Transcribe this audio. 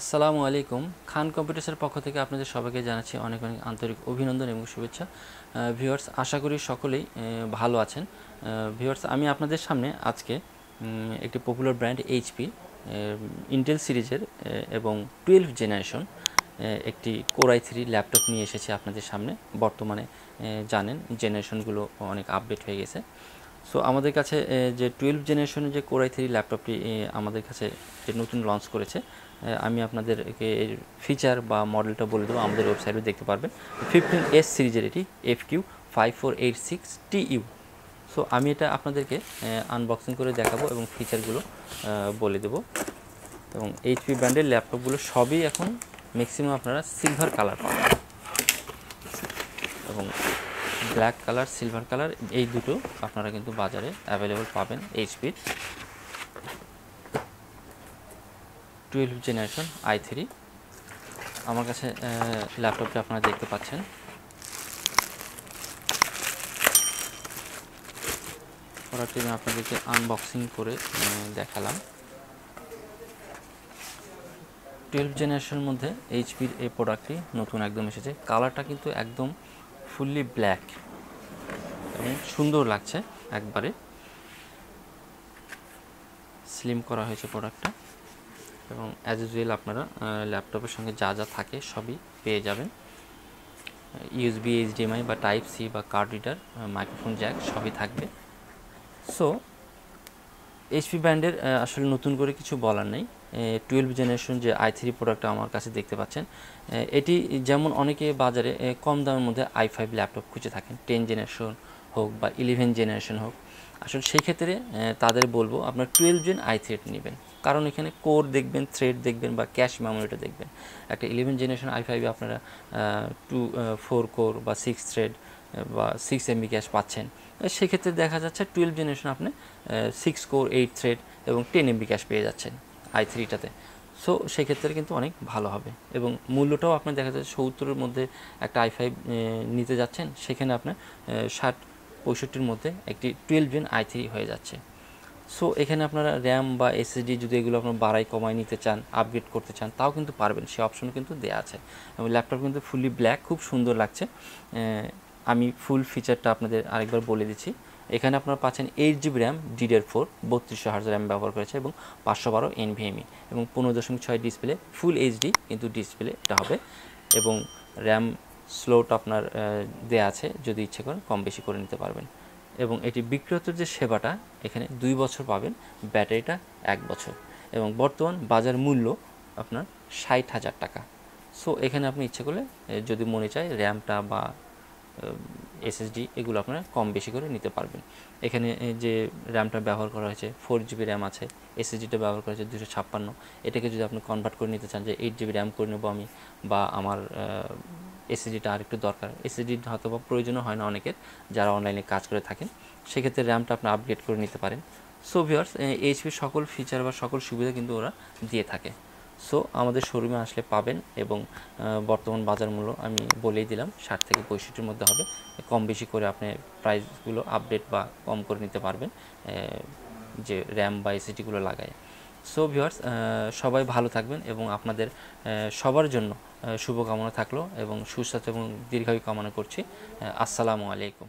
আসসালামু আলাইকুম। খান কম্পিউটার্সের পক্ষ থেকে আপনাদের সবাইকে জানাচ্ছি অনেক অনেক আন্তরিক অভিনন্দন এবং শুভেচ্ছা। ভিউয়ার্স, আশা করি সকলেই ভালো আছেন। ভিউয়ার্স, আমি আপনাদের সামনে আজকে একটি পপুলার ব্র্যান্ড এইচপি ইন্টেল সিরিজের এবং 12 জেনারেশন একটি কোর i3 ল্যাপটপ নিয়ে এসেছি আপনাদের সামনে। বর্তমানে জানেন জেনারেশনগুলো অনেক আপডেট হয়ে গেছে। সো আমাদের কাছে যে 12 জেনারেশনের যে কোর i3 ল্যাপটপটি আমাদের কাছে যে নতুন লঞ্চ করেছে, আমি আপনাদেরকে এর ফিচার বা মডেলটা বলে দেবো। আমাদের ওয়েবসাইটে দেখতে পারবেন। 15S সিরিজের এটি FQ5486TU। সো আমি এটা আপনাদেরকে আনবক্সিং করে দেখাবো এবং ফিচারগুলো বলে দেবো। এবং এইচপি ব্র্যান্ডের ল্যাপটপগুলো সবই এখন ম্যাক্সিমাম আপনারা সিলভার কালার পাবেন এবং ব্ল্যাক কালার, সিলভার কালার এই দুটো আপনারা কিন্তু বাজারে অ্যাভেলেবল পাবেন। এইচপির 12 জেনারেশন i3 আমার কাছে ল্যাপটপটা আপনারা দেখতে পাচ্ছেন। প্রোডাক্টটি আমি আপনাদেরকে আনবক্সিং করে দেখালাম। 12 জেনারেশনের মধ্যে এইচপির এই প্রোডাক্টটি নতুন একদম এসেছে। কালারটা কিন্তু একদম ফুললি ব্ল্যাক এবং সুন্দর লাগছে। একবারে স্লিম করা হয়েছে প্রোডাক্টটা এবং অ্যাজ ইউজুয়াল আপনারা ল্যাপটপের সঙ্গে যা যা থাকে সবই পেয়ে যাবেন। ইউএসবি, এইচডিএমআই বা টাইপ সি বা কার্ড রিডার, মাইক্রোফোন জ্যাক সবই থাকবে। সো এইচপি ব্র্যান্ডের আসলে নতুন করে কিছু বলার নেই। 12 জেনারেশন যে i3 প্রোডাক্টটা আমার কাছে দেখতে পাচ্ছেন, এটি যেমন অনেকে বাজারে কম দামের মধ্যে i5 ল্যাপটপ খুঁজে থাকেন, 10 জেনারেশন হোক বা 11 জেনারেশন হোক। আসলে সেই ক্ষেত্রে তাদের বলবো আপনার 12 জেন i3 নেবেন, কারণ এখানে কোর দেখবেন, থ্রেড দেখবেন বা ক্যাশ মেমোরিটা দেখবেন। একটা 11 জেনারেশন i5 আপনারা 4 কোর বা 6 থ্রেড বা 6 MB ক্যাশ পাচ্ছেন। সেক্ষেত্রে দেখা যাচ্ছে 12 জেনারেশন আপনি 6 কোর 8 থ্রেড এবং 10 MB ক্যাশ পেয়ে যাচ্ছেন i3টাতে। সো সেক্ষেত্রে কিন্তু অনেক ভালো হবে এবং মূল্যটাও আপনার দেখা যাচ্ছে 70-এর মধ্যে একটা i5 নিতে যাচ্ছেন, সেখানে আপনার 60-65-র মধ্যে একটি 12 জেন i3 হয়ে যাচ্ছে। সো এখানে আপনারা র্যাম বা এসএসডি যদি এগুলো আপনার বাড়াই কমায় নিতে চান, আপগ্রেড করতে চান, তাও কিন্তু পারবেন, সে অপশন কিন্তু দেওয়া আছে। এবং ল্যাপটপ কিন্তু ফুলি ব্ল্যাক, খুব সুন্দর লাগছে। আমি ফুল ফিচারটা আপনাদের আরেকবার বলে দিচ্ছি। এখানে আপনারা পাচ্ছেন 8GB RAM DDR4, 3200 hertz RAM ব্যবহার করেছে এবং 512 NVMe এবং 15.6 ডিসপ্লে, ফুল এইচডি কিন্তু ডিসপ্লে এটা হবে। এবং র্যাম স্লোট আপনার দেয়া আছে, যদি ইচ্ছে করেন কম বেশি করে নিতে পারবেন। এবং এটি বিক্রেতার যে সেবাটা এখানে 2 বছর পাবেন, ব্যাটারিটা 1 বছর এবং বর্তমান বাজার মূল্য আপনার 60,000 টাকা। সো এখানে আপনি ইচ্ছে করলে যদি মনে চায় র্যামটা বা এসএসডি এগুলো আপনারা কম বেশি করে নিতে পারবেন। এখানে যে র্যামটা ব্যবহার করা হয়েছে 4GB র্যাম আছে, এসএসডিটা ব্যবহার করা হয়েছে 256। এটাকে যদি আপনি কনভার্ট করে নিতে চান যে 8GB র্যাম করে নেবো আমি, বা আমার এসএসডিটা আরেকটু দরকার, এসএসডি হয়তো বা প্রয়োজনও হয় না অনেকের যারা অনলাইনে কাজ করে থাকেন, সেক্ষেত্রে র্যামটা আপনি আপগ্রেড করে নিতে পারেন। সো ভিউয়ার্স, এইচপির সকল ফিচার বা সকল সুবিধা কিন্তু ওরা দিয়ে থাকে। সো আমাদের শোরুমে আসলে পাবেন এবং বর্তমান বাজার মূল্য আমি বলেই দিলাম 60 থেকে 65-র মধ্যে হবে। কম বেশি করে আপনি প্রাইসগুলো আপডেট বা কম করে নিতে পারবেন যে র্যাম বা এসএসডিগুলো লাগায়। সো ভিউয়ার্স, সবাই ভালো থাকবেন এবং আপনাদের সবার জন্য শুভকামনা থাকলো এবং সুস্বাস্থ্য এবং দীর্ঘায়ু কামনা করছি। আসসালামু আলাইকুম।